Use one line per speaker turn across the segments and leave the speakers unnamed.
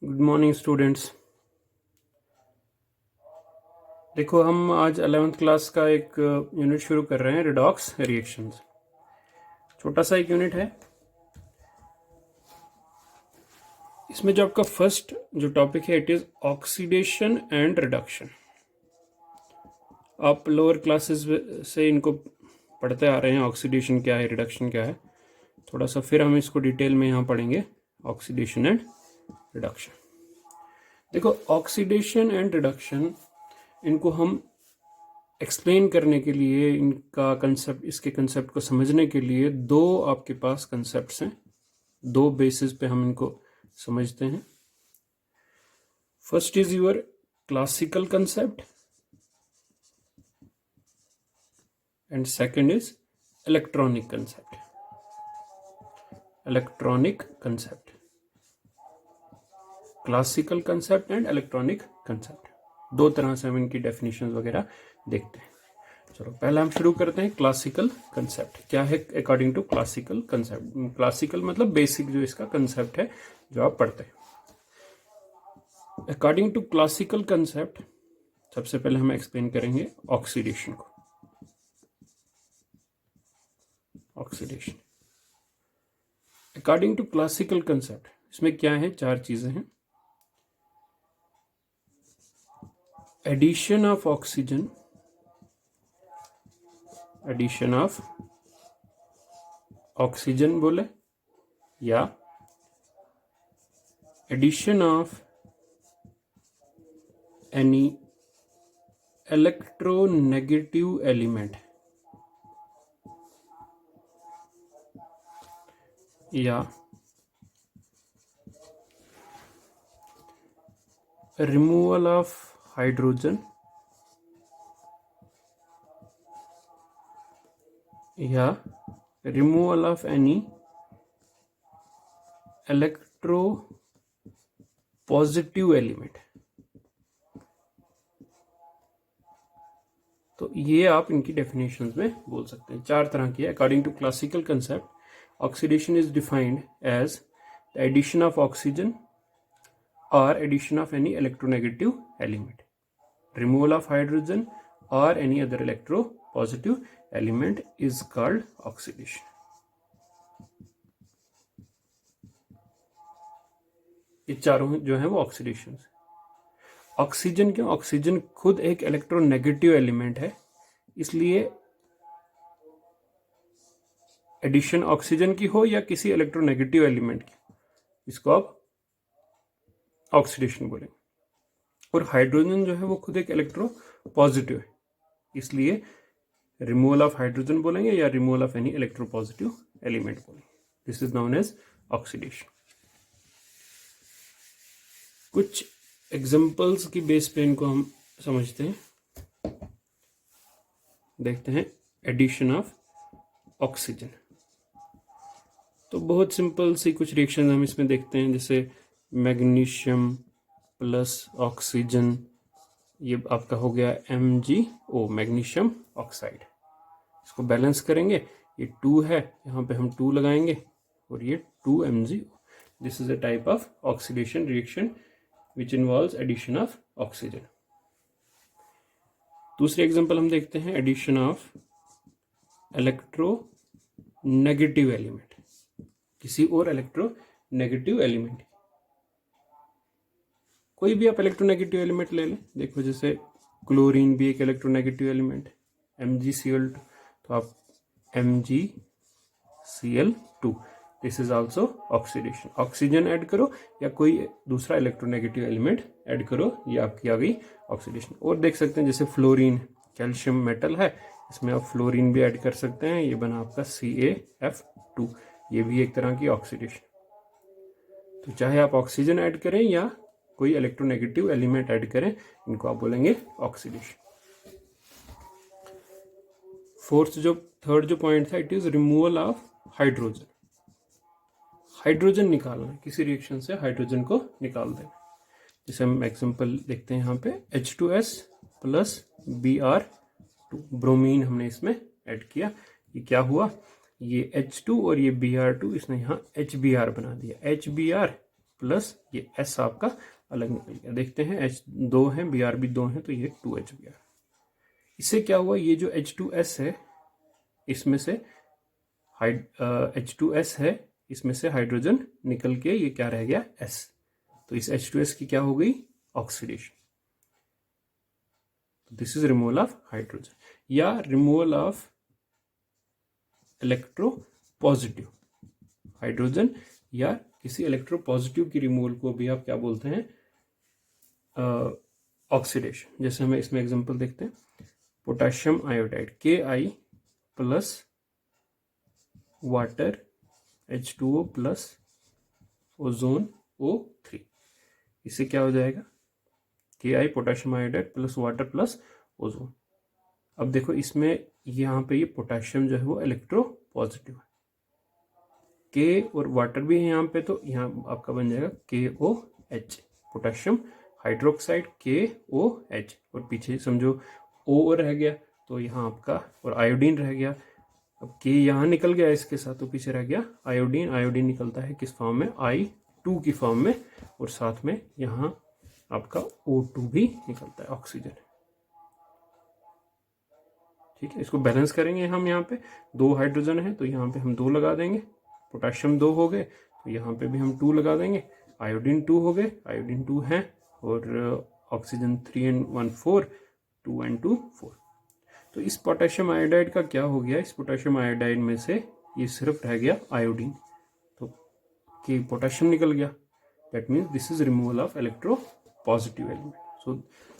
Good morning students. देखो, हम आज 11th क्लास का एक यूनिट शुरू कर रहे हैं, रिडॉक्स रिएक्शंस। छोटा सा एक यूनिट है। इसमें जो आपका फर्स्ट जो टॉपिक है it is oxidation and reduction. आप लोअर क्लासेस से इनको पढ़ते आ रहे हैं, ऑक्सीडेशन क्या है, रिडक्शन क्या है। थोड़ा सा फिर हम इसको डिटेल में यहाँ पढ़ेंगे, ऑक्सीडेशन एंड रिडक्शन। देखो, ऑक्सीडेशन एंड रिडक्शन, इनको हम एक्सप्लेन करने के लिए, इनका कंसेप्ट, इसके कंसेप्ट को समझने के लिए दो आपके पास कंसेप्ट्स हैं। दो बेसिस पे हम इनको समझते हैं। First is your classical concept and second is electronic concept. Electronic concept, classical concept and electronic concept, दो तरह से हम इनकी डेफिनेशन वगैरह देखते हैं। चलो पहले हम शुरू करते हैं क्लासिकल कंसेप्ट। क्या है according to classical concept? Classical मतलब बेसिक जो इसका कंसेप्ट है जो आप पढ़ते हैं। अकॉर्डिंग टू क्लासिकल कंसेप्ट, सबसे पहले हम एक्सप्लेन करेंगे ऑक्सीडेशन को। Oxidation according to classical concept, इसमें क्या है, चार चीजें हैं। Addition of oxygen, addition of oxygen बोले, या addition of any electronegative element, या रिमूवल ऑफ हाइड्रोजन, या removal of any electro positive element. तो ये आप इनकी डेफिनेशंस में बोल सकते हैं। चार तरह की है। According to classical concept, oxidation is defined as the addition of oxygen or addition of any electronegative element, removal of hydrogen or any other electropositive element is called oxidation. ये चारों जो है वो ऑक्सीडेशन। ऑक्सीजन क्यों? Oxygen खुद एक electronegative element है, इसलिए एडिशन ऑक्सीजन की हो या किसी इलेक्ट्रोनेगेटिव एलिमेंट की, इसको आप ऑक्सीडेशन बोलेंगे। और हाइड्रोजन जो है वो खुद एक इलेक्ट्रो पॉजिटिव है, इसलिए रिमूवल ऑफ हाइड्रोजन बोलेंगे या removal of any electro positive element बोलेंगे। This is known as oxidation. कुछ एग्जांपल्स की बेस पे इनको हम समझते हैं। देखते हैं एडिशन ऑफ ऑक्सीजन। तो बहुत सिंपल सी कुछ रिएक्शन हम इसमें देखते हैं, जैसे मैग्नीशियम प्लस ऑक्सीजन, ये आपका हो गया MgO, मैग्नीशियम ऑक्साइड। इसको बैलेंस करेंगे, ये 2 है, यहाँ पे हम 2 लगाएंगे और ये 2MgO। This is a type of oxidation reaction which involves addition of oxygen. दूसरे एग्जांपल हम देखते हैं, addition of electro negative element, किसी और इलेक्ट्रो नेगेटिव एलिमेंट। कोई भी आप इलेक्ट्रोनेगेटिव एलिमेंट ले लें। देखो, जैसे क्लोरीन भी एक इलेक्ट्रोनेगेटिव एलिमेंट है, MgCl2, तो आप MgCl2, this is also oxidation. Oxygen add करो या कोई दूसरा इलेक्ट्रोनेगेटिव एलिमेंट ऐड करो, ये आपकी आ गई ऑक्सीडेशन। और देख सकते हैं जैसे फ्लोरीन, कैल्शियम मेटल है, इसमें आप फ्लोरीन भी ऐड कर सकते हैं, ये बना आपका CaF2, ये भी एक तरह की ऑक्सीडेशन। तो चाहे आप ऑक्सीजन ऐड करें या कोई इलेक्ट्रोनेगेटिव एलिमेंट ऐड करें, इनको आप बोलेंगे ऑक्सीडेशन। थर्ड जो पॉइंट था, it is removal of hydrogen. Hydrogen निकालना, किसी रिएक्शन से हाइड्रोजन को निकाल देना। जैसे हम एग्जांपल देखते हैं यहाँ पे, H2S प्लस Br2, ब्रोमीन हमने इसमें ऐड किया, ये क्या हुआ, ये H2 और ये Br2, इसने यहाँ HBr बना दिया। HBr प्लस ये S आपका अलग निकल गया। देखते हैं H 2 है, Br भी 2 है, तो ये 2HBr। इससे क्या हुआ, ये जो H2S है इसमें से H2S है, इसमें से हाइड्रोजन निकल के ये क्या रह गया, S। तो इस H2S की क्या हो गई, oxidation. This is removal of hydrogen या रिमूवल ऑफ इलेक्ट्रोपॉजिटिव हाइड्रोजन, या किसी इलेक्ट्रोपॉजिटिव की रिमूवल को भी आप क्या बोलते हैं, ऑक्सीडेशन। जैसे हमें इसमें एग्जांपल देखते हैं, potassium iodide Ki plus water H2O plus ozone O3, इससे क्या हो जाएगा, Ki potassium iodide plus water plus ozone. अब देखो इसमें यहाँ पे ये पोटेशियम जो है वो इलेक्ट्रो पॉजिटिव है, K और वाटर भी है यहाँ पे, तो यहाँ आपका बन जाएगा KOH, पोटेशियम हाइड्रोक्साइड KOH, और पीछे समझो O रह गया तो यहाँ आपका और आयोडीन रह गया। अब K यहाँ निकल गया इसके साथ, तो पीछे रह गया आयोडीन। आयोडीन निकलता है किस फॉर्म में, I2 की फॉर्म में, और साथ में यहाँ आपका O2 भी निकलता है, ऑक्सीजन। ठीक है, इसको बैलेंस करेंगे हम। यहाँ पे 2 हाइड्रोजन है तो यहाँ पे हम 2 लगा देंगे, पोटेशियम 2 हो गए तो यहाँ पे भी हम 2 लगा देंगे, आयोडीन 2 हो गए, आयोडीन 2 है, और ऑक्सीजन 3 and 1 4, 2 and 2 4। तो इस पोटेशियम आयोडाइड का क्या हो गया, इस पोटेशियम आयोडाइड में से ये सिर्फ रह गया आयोडीन, तो कि पोटेशियम निकल गया। That means this is removal of electro positive element. So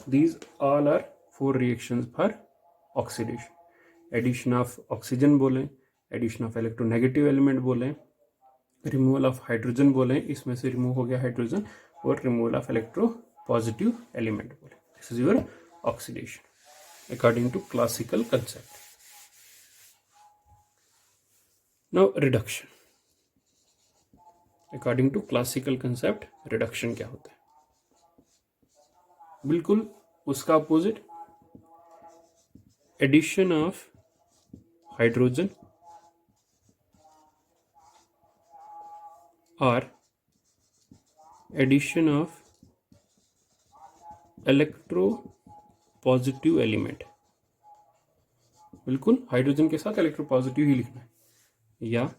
these all are 4 reactions for oxidation. Addition of oxygen बोलें, एडिशन ऑफ इलेक्ट्रोनेगेटिव एलिमेंट बोलें, रिमूवल ऑफ हाइड्रोजन बोलें, इसमें से रिमूव हो गया हाइड्रोजन, और removal of electro positive element बोलें। This is your oxidation according to classical concept. Now reduction. According to classical concept, reduction क्या होता है, बिल्कुल उसका अपोजिट, एडिशन ऑफ हाइड्रोजन और addition of electro positive element. बिल्कुल हाइड्रोजन के साथ इलेक्ट्रो पॉजिटिव ही लिखना है, या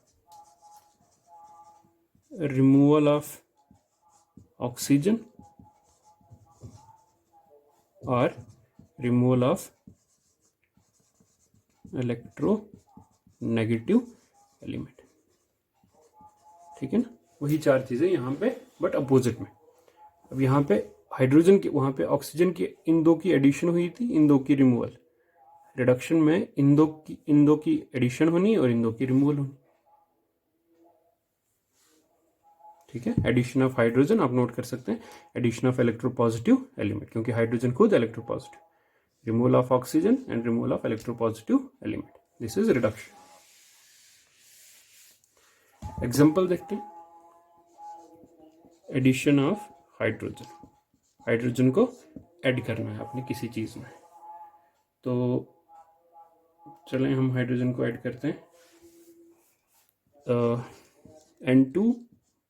रिमूवल ऑफ ऑक्सीजन और removal of electro negative element. ठीक है ना, वही 4 चीजें यहाँ पे बट अपोजिट में। अब यहाँ पे हाइड्रोजन की, वहां पे ऑक्सीजन की, इन 2 की एडिशन हुई थी, इन 2 की रिमूवल। रिडक्शन में इन दो की एडिशन होनी और इन 2 की रिमूवल होनी। ठीक है, एडिशन ऑफ हाइड्रोजन आप नोट कर सकते हैं, एडिशन ऑफ इलेक्ट्रोपॉजिटिव एलिमेंट, क्योंकि हाइड्रोजन खुद electropositive. Removal of oxygen and removal of electropositive element, this is reduction. Example देखते हैं, एडिशन ऑफ हाइड्रोजन, हाइड्रोजन को ऐड करना है आपने किसी चीज में, तो चलें हम हाइड्रोजन को ऐड करते हैं। N2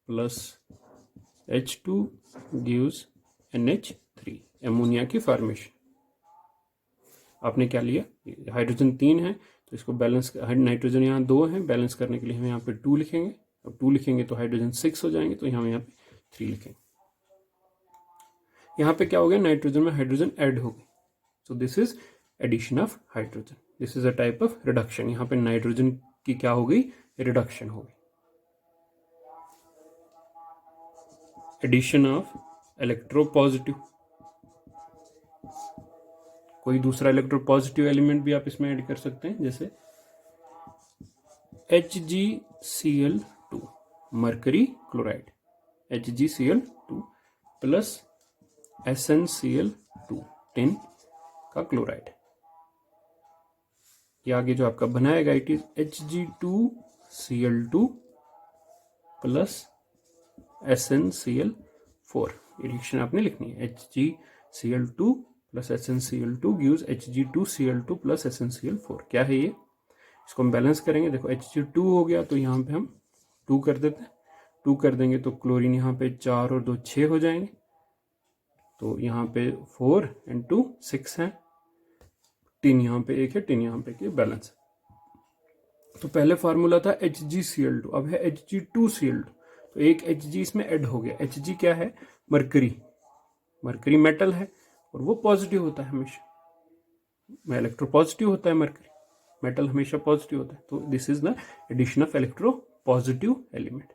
plus H2 gives NH3, ammonia की फॉर्मेशन। आपने क्या लिया, हाइड्रोजन 3 है तो इसको बैलेंस, नाइट्रोजन यहाँ 2 है, बैलेंस करने के लिए हम यहाँ पे 2 लिखेंगे। अब 2 लिखेंगे तो हाइड्रोजन 6 हो जाएंगे, तो हम यहाँ पे 3 लिखेंगे। यहाँ पे क्या हो गया, नाइट्रोजन में हाइड्रोजन ऐड हो गई, so this is addition of hydrogen. This is a type of reduction. यहाँ पे नाइट्रोजन की क्या हो गई, रिडक्शन हो गई। एडिशन ऑफ इलेक्ट्रोपॉजिटिव, कोई दूसरा इलेक्ट्रोपॉजिटिव एलिमेंट भी आप इसमें ऐड कर सकते हैं, जैसे HgCl2 mercury chloride, HgCl2 plus SnCl2 tin का क्लोराइड। ये आगे जो आपका बनाएगा, it is Hg2Cl2 plus SnCl4। Reaction आपने लिखनी है, HgCl2 plus SnCl2 gives Hg2Cl2 plus SnCl4। क्या है ये, इसको हम बैलेंस करेंगे। देखो Hg2 हो गया तो यहाँ पे हम 2 कर देते हैं, 2 कर देंगे तो क्लोरीन यहाँ पे 4 और 2 6 हो जाएंगे, तो यहाँ पे 4 and 2 6 है, टिन यहाँ पे 1 है, टिन यहाँ पे 1 है, बैलेंस। तो पहले फार्मूला था HgCl2, अब है Hg2Cl2, तो एक Hg इसमें ऐड हो गया। Hg क्या है? मरकरी, मरकरी मेटल है और वो पॉजिटिव होता है हमेशा, इलेक्ट्रो पॉजिटिव होता है मरकरी, मेटल हमेशा पॉजिटिव होता है, तो this is the addition of electro positive element.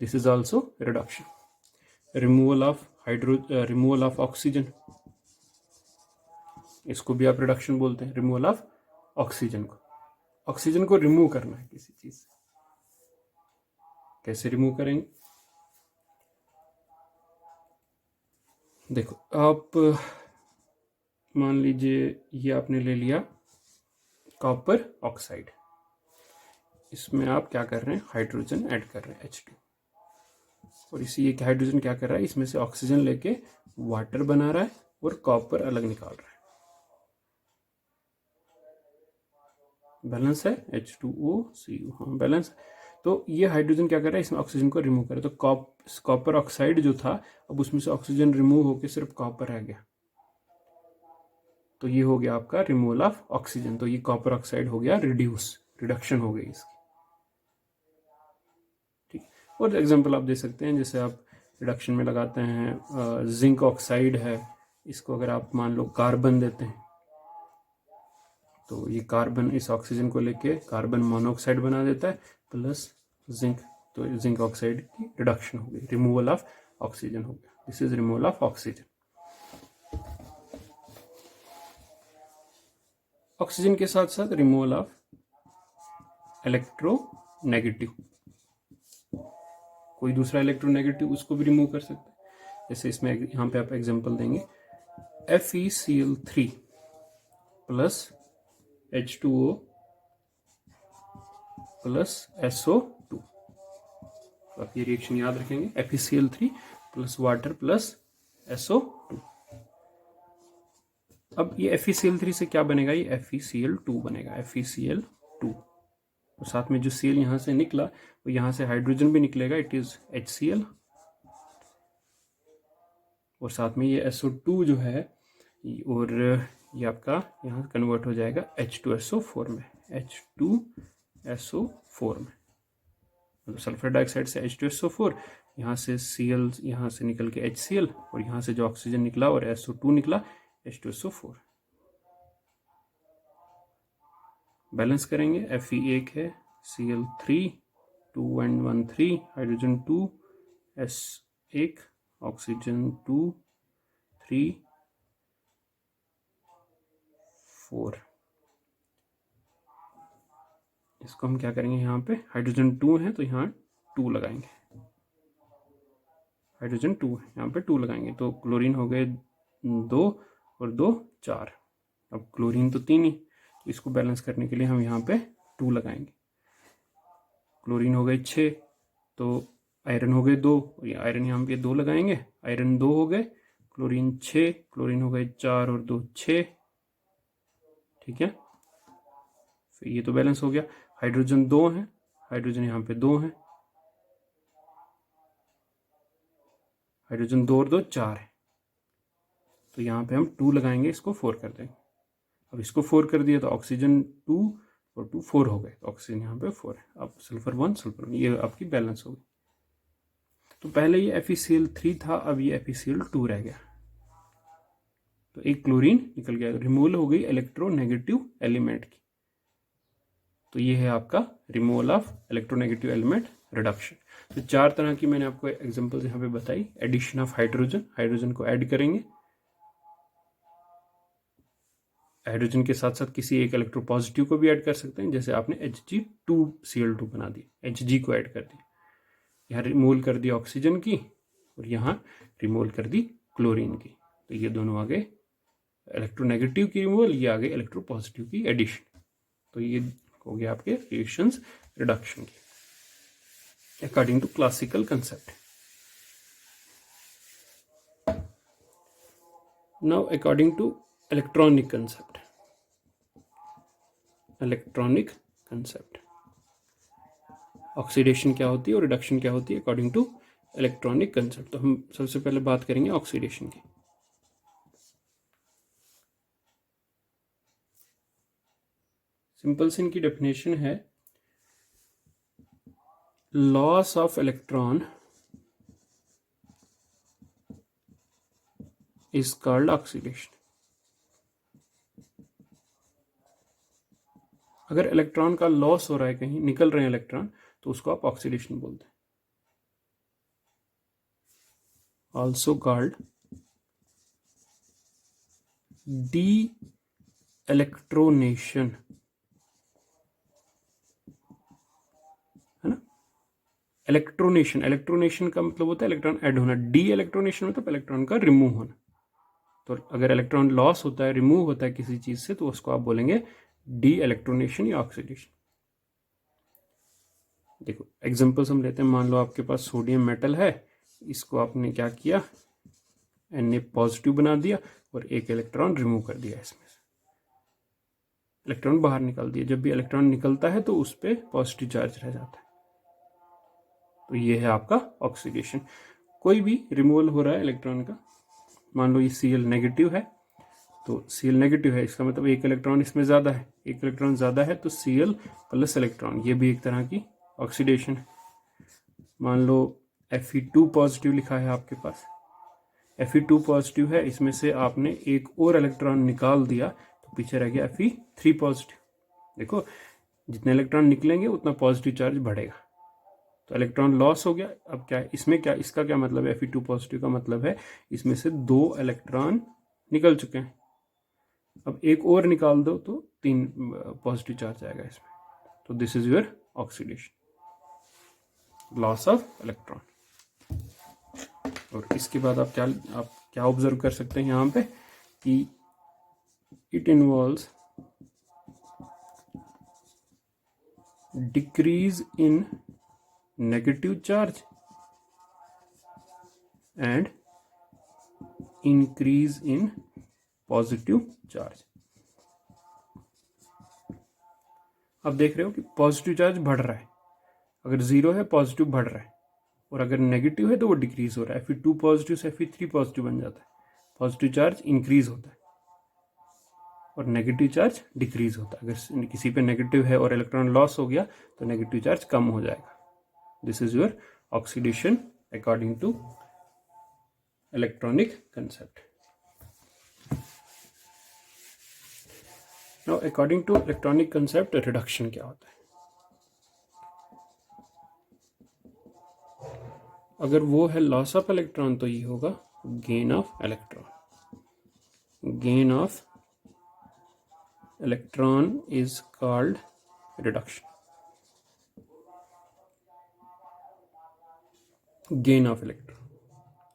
This is also reduction. Removal of oxygen, इसको भी आप रिडक्शन बोलते हैं, रिमूवल ऑफ ऑक्सीजन को। ऑक्सीजन को रिमूव करना है किसी चीज से, कैसे रिमूव करेंगे? देखो, आप मान लीजिए ये आपने ले लिया कॉपर ऑक्साइड, इसमें आप क्या कर रहे हैं? हाइड्रोजन ऐड कर रहे हैं H2, और इसी एक हाइड्रोजन क्या कर रहा है? इसमें से ऑक्सीजन लेके वाटर बना रहा है और कॉपर अलग निकाल रहा है। बैलेंस है, H2O, हाँ बैलेंस। तो ये हाइड्रोजन क्या कर रहा है? इसमें ऑक्सीजन को रिमूव कर रहा है, तो कॉपर ऑक्साइड जो था, अब उसमें से ऑक्सीजन रिमूव होकर सिर्फ कॉपर रह गया, तो ये हो गया आपका रिमूवल ऑफ ऑक्सीजन। तो ये कॉपर ऑक्साइड हो गया रिडक्शन हो गई इसकी, ठीक। और एग्जांपल आप दे सकते हैं, जैसे आप रिडक्शन में लगाते हैं जिंक ऑक्साइड है, इसको अगर आप मान लो कार्बन देते हैं, तो ये कार्बन इस ऑक्सीजन को लेके कार्बन मोनोऑक्साइड बना देता है प्लस जिंक, तो जिंक ऑक्साइड की रिडक्शन हो गई, रिमूवल ऑफ ऑक्सीजन हो गया। This is removal of oxygen. Oxygen के साथ साथ रिमूवल ऑफ इलेक्ट्रोनेगेटिव, कोई दूसरा इलेक्ट्रोनेगेटिव उसको भी रिमूव कर सकते हैं। जैसे इसमें यहाँ पे आप एग्जांपल देंगे FeCl3 plus H2O plus SO2, तो आप ये रिएक्शन याद रखेंगे, FeCl3 plus water plus SO2। अब ये FeCl3 से क्या बनेगा? ये FeCl2 बनेगा, FeCl2, और साथ में जो Cl यहाँ से निकला वो यहाँ से हाइड्रोजन भी निकलेगा, इट इज HCl, और साथ में ये SO2 जो है, और ये आपका यहाँ कन्वर्ट हो जाएगा H2SO4 में, H2SO4 में, मतलब सल्फर डाइऑक्साइड से H2SO4, यहाँ से Cl यहाँ से निकल के HCl, और यहाँ से जो ऑक्सीजन निकला और SO2 निकला H2SO4। बैलेंस करेंगे, Fe 1 है, Cl3 2 and 1 3, hydrogen 2, S1, oxygen 2 3 4। इसको हम क्या करेंगे? यहाँ पे हाइड्रोजन 2 है तो यहाँ 2 लगाएंगे, हाइड्रोजन 2 है यहाँ पे 2 लगाएंगे, तो क्लोरीन हो गए 2 और 2 4, अब क्लोरीन तो 3 ही, तो इसको बैलेंस करने के लिए हम यहाँ पे 2 लगाएंगे। क्लोरीन हो गए 6, तो आयरन हो गए 2, आयरन यहाँ पे 2 लगाएंगे, आयरन 2 हो गए, क्लोरीन 6, क्लोरीन हो गए 4 और 2 6, ठीक है, फिर ये तो बैलेंस हो गया। हाइड्रोजन 2 है, हाइड्रोजन यहाँ पे 2 है, हाइड्रोजन 2 और 2 4 है, तो यहाँ पे हम 2 लगाएंगे, इसको 4 कर देंगे। अब इसको 4 कर दिया तो ऑक्सीजन 2 और 2 4 हो गए, तो ऑक्सीजन यहाँ पे 4 है। अब सल्फर 1 सल्फर 1, ये आपकी बैलेंस हो गई। तो पहले ये FeCl3 था, अब ये FeCl2 रह गया, तो एक क्लोरीन निकल गया, रिमूवल हो गई इलेक्ट्रोनेगेटिव एलिमेंट की। तो ये है आपका removal of electronegative element reduction. तो 4 तरह की मैंने आपको एग्जांपल्स यहाँ पे बताई। एडिशन ऑफ हाइड्रोजन, हाइड्रोजन को ऐड करेंगे, हाइड्रोजन के साथ साथ किसी एक इलेक्ट्रोपॉजिटिव को भी ऐड कर सकते हैं, जैसे आपने Hg2Cl2 बना दिया, Hg को ऐड कर दिया, यहाँ रिमूवल कर दी ऑक्सीजन की और यहाँ रिमूवल कर दी क्लोरीन की, तो ये दोनों आ गए इलेक्ट्रोनेगेटिव की रिमूवल, ये आ गए इलेक्ट्रोपॉजिटिव की एडिशन। तो ये हो गया आपके रिएक्शंस रिडक्शन की according to classical concept. Now according to electronic concept, electronic concept oxidation क्या होती है और रिडक्शन क्या होती है अकॉर्डिंग टू इलेक्ट्रॉनिक कंसेप्ट। तो हम सबसे पहले बात करेंगे ऑक्सीडेशन की। सिंपल सी इनकी डेफिनेशन है, loss of electron is called oxidation. अगर इलेक्ट्रॉन का लॉस हो रहा है, कहीं निकल रहे हैं इलेक्ट्रॉन, तो उसको आप ऑक्सीडेशन बोलते हैं। ऑल्सो कॉल्ड डी इलेक्ट्रोनेशन, है ना। इलेक्ट्रोनेशन, इलेक्ट्रोनेशन का मतलब होता है इलेक्ट्रॉन ऐड होना, डी इलेक्ट्रोनेशन मतलब इलेक्ट्रॉन का रिमूव होना। तो अगर इलेक्ट्रॉन लॉस होता है, रिमूव होता है किसी चीज से, तो उसको आप बोलेंगे डी इलेक्ट्रोनेशन या ऑक्सीडेशन। देखो एग्जांपल्स हम लेते हैं। मान लो आपके पास सोडियम मेटल है, इसको आपने क्या किया, Na पॉजिटिव बना दिया और एक इलेक्ट्रॉन रिमूव कर दिया, इसमें से इलेक्ट्रॉन बाहर निकाल दिया। जब भी इलेक्ट्रॉन निकलता है तो उस पर पॉजिटिव चार्ज रह जाता है, तो ये है आपका ऑक्सीडेशन। कोई भी रिमूवल हो रहा है इलेक्ट्रॉन का, मान लो ये Cl नेगेटिव है, तो Cl नेगेटिव है, इसका मतलब एक इलेक्ट्रॉन इसमें ज़्यादा है, एक इलेक्ट्रॉन ज़्यादा है तो Cl प्लस इलेक्ट्रॉन, ये भी एक तरह की ऑक्सीडेशन है। मान लो Fe2 पॉजिटिव लिखा है आपके पास, Fe2 पॉजिटिव है, इसमें से आपने एक और इलेक्ट्रॉन निकाल दिया तो पीछे रह गया Fe3 पॉजिटिव। देखो जितने इलेक्ट्रॉन निकलेंगे उतना पॉजिटिव चार्ज बढ़ेगा, तो इलेक्ट्रॉन लॉस हो गया। अब क्या है इसमें, क्या इसका क्या मतलब है, Fe2 पॉजिटिव का मतलब है इसमें से 2 इलेक्ट्रॉन निकल चुके हैं, अब एक और निकाल दो तो 3 पॉजिटिव चार्ज आएगा इसमें। तो this is your oxidation, loss of electron. और इसके बाद आप क्या ऑब्जर्व कर सकते हैं यहाँ पे कि it involves decrease in negative charge and increase in positive charge. आप देख रहे हो कि पॉजिटिव चार्ज बढ़ रहा है, अगर 0 है पॉजिटिव बढ़ रहा है, और अगर नेगेटिव है तो वो डिक्रीज हो रहा है। Fe2 पॉजिटिव से Fe3 पॉजिटिव बन जाता है, पॉजिटिव चार्ज इंक्रीज होता है और नेगेटिव चार्ज डिक्रीज होता है। अगर किसी पे नेगेटिव है और इलेक्ट्रॉन लॉस हो गया तो नेगेटिव चार्ज कम हो जाएगा। This is your oxidation according to electronic concept. Now according to electronic concept reduction क्या होता है। अगर वो है लॉस ऑफ इलेक्ट्रॉन तो ये होगा gain of electron. Gain of electron is called reduction. Gain of electron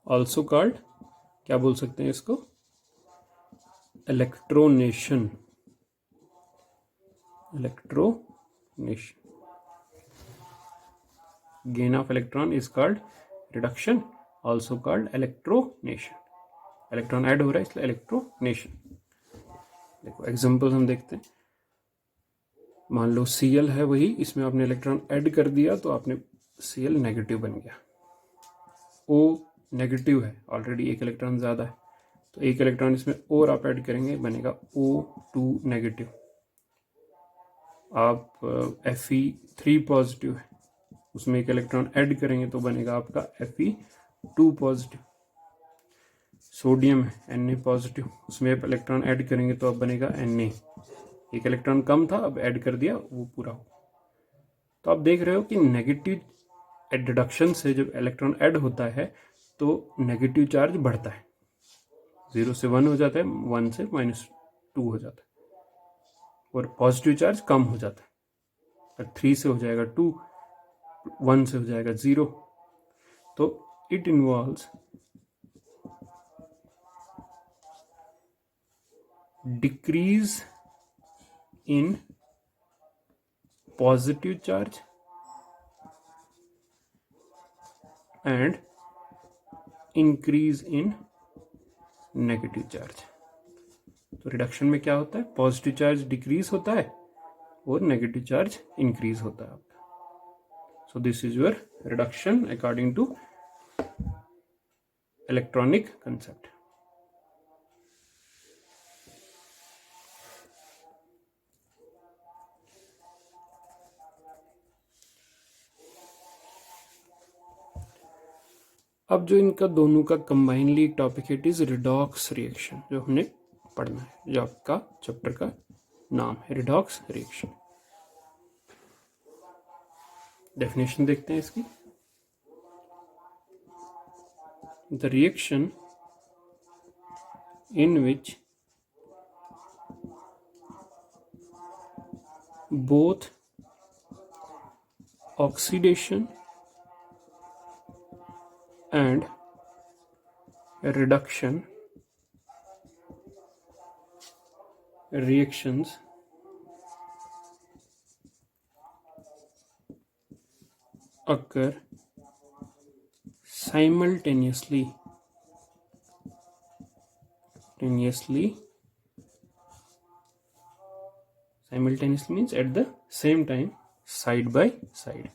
also called, क्या बोल सकते हैं इसको, इलेक्ट्रोनेशन। इलेक्ट्रोनेशन, gain of electron is called reduction, also called electronation। Electron add हो रहा है इसलिए इलेक्ट्रोनेशन। देखो एग्जांपल हम देखते हैं। मान लो Cl है वही, इसमें आपने इलेक्ट्रॉन ऐड कर दिया तो आपने Cl नेगेटिव बन गया। O नेगेटिव है, ऑलरेडी एक इलेक्ट्रॉन ज़्यादा है, तो एक इलेक्ट्रॉन इसमें और आप ऐड करेंगे, बनेगा O2 नेगेटिव। आप Fe3 पॉजिटिव है, उसमें एक इलेक्ट्रॉन ऐड करेंगे तो बनेगा आपका Fe2 पॉजिटिव। सोडियम है Na पॉजिटिव, उसमें आप इलेक्ट्रॉन ऐड करेंगे तो अब बनेगा Na। एक इलेक्ट्रॉन कम था, अब ऐड कर दिया, वो पूरा हो। तो आप देख रहे हो कि नेगेटिव डिडक्शन से जब इलेक्ट्रॉन ऐड होता है तो नेगेटिव चार्ज बढ़ता है, 0 से 1 हो जाता है, 1 से -2 हो जाता है, और पॉजिटिव चार्ज कम हो जाता है, 3 से हो जाएगा 2, 1 से हो जाएगा 0। तो it involves decrease in positive charge and increase in negative charge. तो रिडक्शन में क्या होता है, पॉजिटिव चार्ज डिक्रीज होता है और नेगेटिव चार्ज इंक्रीज होता है आपका। So this is your reduction according to electronic concept. अब जो इनका दोनों का कंबाइनली टॉपिक है, इट इज रिडॉक्स रिएक्शन, जो हमने पढ़ना है, जो आपका चैप्टर का नाम है रिडॉक्स रिएक्शन। डेफिनेशन देखते हैं इसकी। The reaction in which both oxidation and reduction reactions occur simultaneously means at the same time, side by side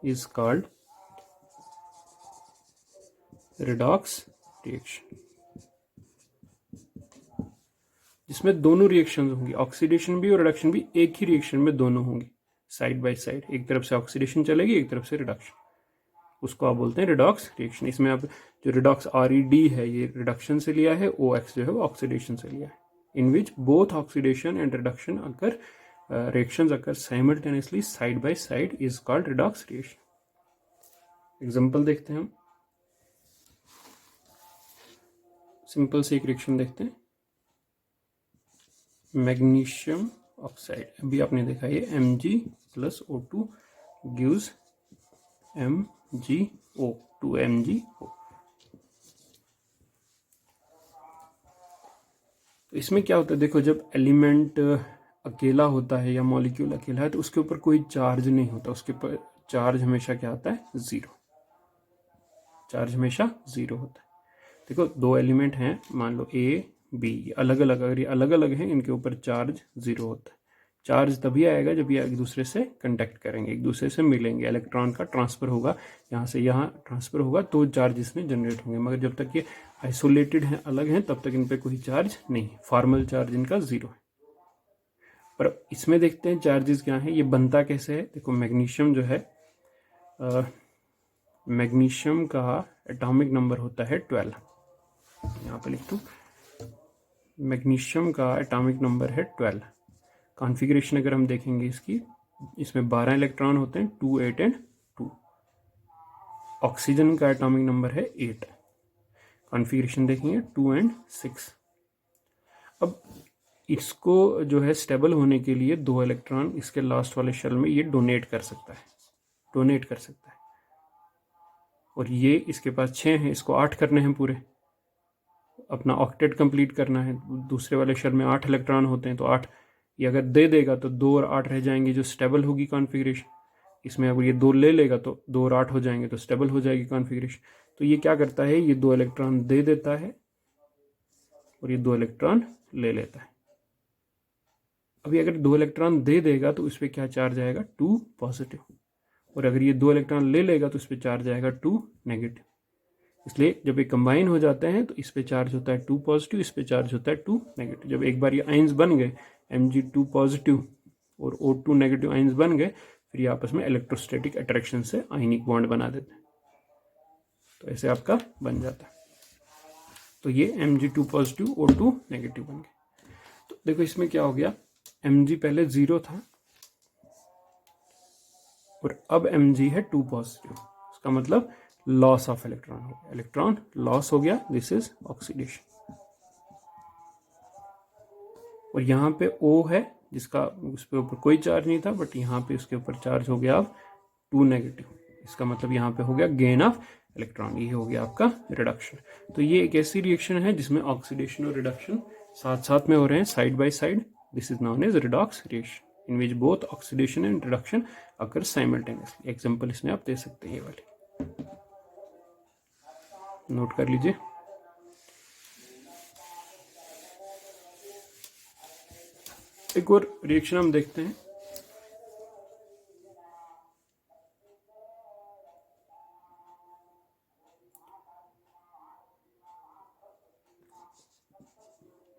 is called redox reaction, जिसमें दोनों रिएक्शन होंगी, ऑक्सीडेशन भी और रिडक्शन भी एक ही रिएक्शन में दोनों होंगी, साइड बाय साइड। एक तरफ से ऑक्सीडेशन चलेगी, एक तरफ से रिडक्शन, उसको आप बोलते हैं रिडॉक्स रिएक्शन। इसमें आप जो रिडॉक्स RED है ये रिडक्शन से लिया है, OX जो है वो ऑक्सीडेशन से लिया है। In which both oxidation and reduction occur reactions occur simultaneously side by side is called redox reaction. Example देखते हैं हम। सिंपल से एक रिएक्शन देखते हैं, मैग्नीशियम ऑक्साइड, अभी आपने देखा ये Mg+O2 गिव्स MgO, 2MgO। तो इसमें क्या होता है, देखो जब एलिमेंट अकेला होता है या मॉलिक्यूल अकेला है तो उसके ऊपर कोई चार्ज नहीं होता, उसके ऊपर चार्ज हमेशा क्या आता है, जीरो। चार्ज हमेशा जीरो होता है। देखो दो एलिमेंट हैं, मान लो A B, अलग अलग, अगर ये अलग अलग हैं इनके ऊपर चार्ज जीरो होता है। चार्ज तभी आएगा जब ये एक दूसरे से कंटेक्ट करेंगे, एक दूसरे से मिलेंगे, इलेक्ट्रॉन का ट्रांसफर होगा, यहाँ से यहाँ ट्रांसफर होगा तो चार्ज इसमें जनरेट होंगे। मगर जब तक ये आइसोलेटेड हैं, अलग हैं, तब तक इन पे कोई चार्ज नहीं, फॉर्मल चार्ज इनका जीरो है। पर इसमें देखते हैं चार्जेस क्या है, ये बनता कैसे है। देखो मैग्नीशियम जो है, मैग्नीशियम का एटॉमिक नंबर होता है 12, यहाँ पे लिख दूं, मैग्नीशियम का एटॉमिक नंबर है 12। कॉन्फ़िगरेशन अगर हम देखेंगे इसकी, इसमें 12 इलेक्ट्रॉन होते हैं, 2 8 एंड 2। ऑक्सीजन का एटॉमिक नंबर है 8। कॉन्फ़िगरेशन देखेंगे 2 एंड 6। अब इसको जो है स्टेबल होने के लिए 2 इलेक्ट्रॉन इसके लास्ट वाले शेल में ये डोनेट कर सकता है, और ये इसके पास 6 हैं, इसको 8 करने हैं पूरे, अपना ऑक्टेट कंप्लीट करना है। दूसरे वाले शेल में 8 इलेक्ट्रॉन होते हैं, तो 8 ये अगर दे देगा तो 2 और 8 रह जाएंगे, जो स्टेबल होगी कॉन्फ़िगरेशन। इसमें अगर ये 2 ले लेगा तो 2 और 8 हो जाएंगे, तो स्टेबल हो जाएगी कॉन्फ़िगरेशन। तो ये क्या करता है, ये 2 इलेक्ट्रॉन दे देता है और ये 2 इलेक्ट्रॉन ले लेता है। अभी अगर 2 इलेक्ट्रॉन दे देगा तो इस पर क्या चार्ज आएगा, 2 पॉजिटिव, और अगर ये 2 इलेक्ट्रॉन ले लेगा तो इस पर चार्ज आएगा 2 नेगेटिव। इसलिए जब ये कंबाइन हो जाते हैं तो इस पे चार्ज होता है 2 पॉजिटिव, इस पे चार्ज होता है 2 नेगेटिव। जब एक बार ये आइंस बन गए, Mg2 पॉजिटिव और O2 नेगेटिव आइंस बन गए, फिर ये आपस में इलेक्ट्रोस्टैटिक अट्रैक्शन से आयनिक बॉन्ड बना देते हैं, तो ऐसे आपका बन जाता है। तो ये Mg2 पॉजिटिव O2 नेगेटिव बन गए। तो देखो इसमें क्या हो गया, Mg पहले 0 था और अब Mg है 2 पॉजिटिव, उसका मतलब लॉस ऑफ इलेक्ट्रॉन हो गया, इलेक्ट्रॉन लॉस हो गया, दिस इज ऑक्सीडेशन। और यहाँ पे O है जिसका उस पे ऊपर कोई चार्ज नहीं था, बट यहाँ पे उसके ऊपर चार्ज हो गया अब 2 नेगेटिव, इसका मतलब यहाँ पे हो गया गेन ऑफ इलेक्ट्रॉन, ये हो गया आपका रिडक्शन। तो ये एक ऐसी रिएक्शन है जिसमें ऑक्सीडेशन और रिडक्शन साथ साथ में हो रहे हैं, side by side. This is known as redox reaction in which both oxidation and reduction occur simultaneously. Example इसमें आप दे सकते हैं, ये वाली नोट कर लीजिए। एक और रिएक्शन हम देखते हैं,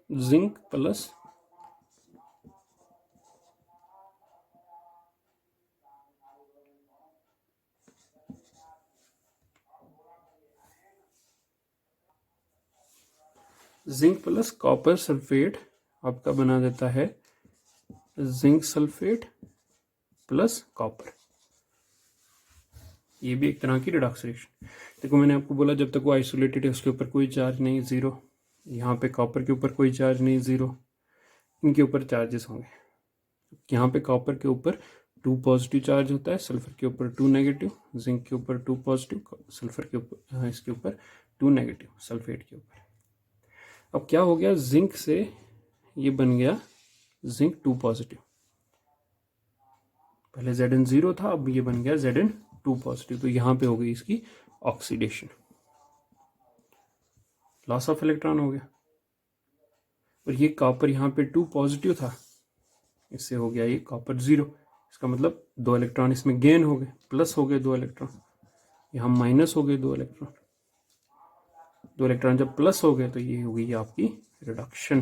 जिंक प्लस कॉपर सल्फेट आपका बना देता है जिंक सल्फेट प्लस कॉपर। ये भी एक तरह की रिडॉक्स रिएक्शन। देखो मैंने आपको बोला जब तक वो आइसोलेटेड है उसके ऊपर कोई चार्ज नहीं, जीरो। यहाँ पे कॉपर के ऊपर कोई चार्ज नहीं, जीरो। इनके ऊपर चार्जेस होंगे। यहाँ पे कॉपर के ऊपर 2 पॉजिटिव चार्ज होता है, सल्फर के ऊपर 2 नेगेटिव, जिंक के ऊपर 2 पॉजिटिव, सल्फर के ऊपर इसके ऊपर 2 नेगेटिव, सल्फेट के ऊपर। अब क्या हो गया, जिंक से ये बन गया जिंक 2 पॉजिटिव। पहले Zn 0 था, अब ये बन गया Zn 2 पॉजिटिव। तो यहां पे हो गई इसकी ऑक्सीडेशन, लॉस ऑफ इलेक्ट्रॉन हो गया। और ये कॉपर यहाँ पे 2 पॉजिटिव था, इससे हो गया ये कॉपर 0। इसका मतलब 2 इलेक्ट्रॉन इसमें गेन हो गए, प्लस हो गए 2 इलेक्ट्रॉन, यहाँ माइनस हो गए 2 इलेक्ट्रॉन। 2 इलेक्ट्रॉन जब प्लस हो गए तो ये हो गई आपकी reduction.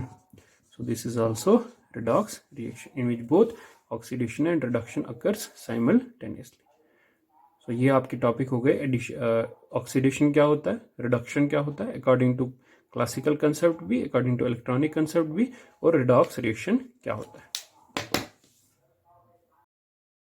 So this is also redox reaction in which both oxidation and reduction occurs simultaneously. So ये आपके टॉपिक हो गए ऑक्सीडेशन क्या होता है, रिडक्शन क्या होता है अकॉर्डिंग टू क्लासिकल कंसेप्ट भी, अकॉर्डिंग टू इलेक्ट्रॉनिक कंसेप्ट भी, और रिडॉक्स रिएक्शन क्या होता है।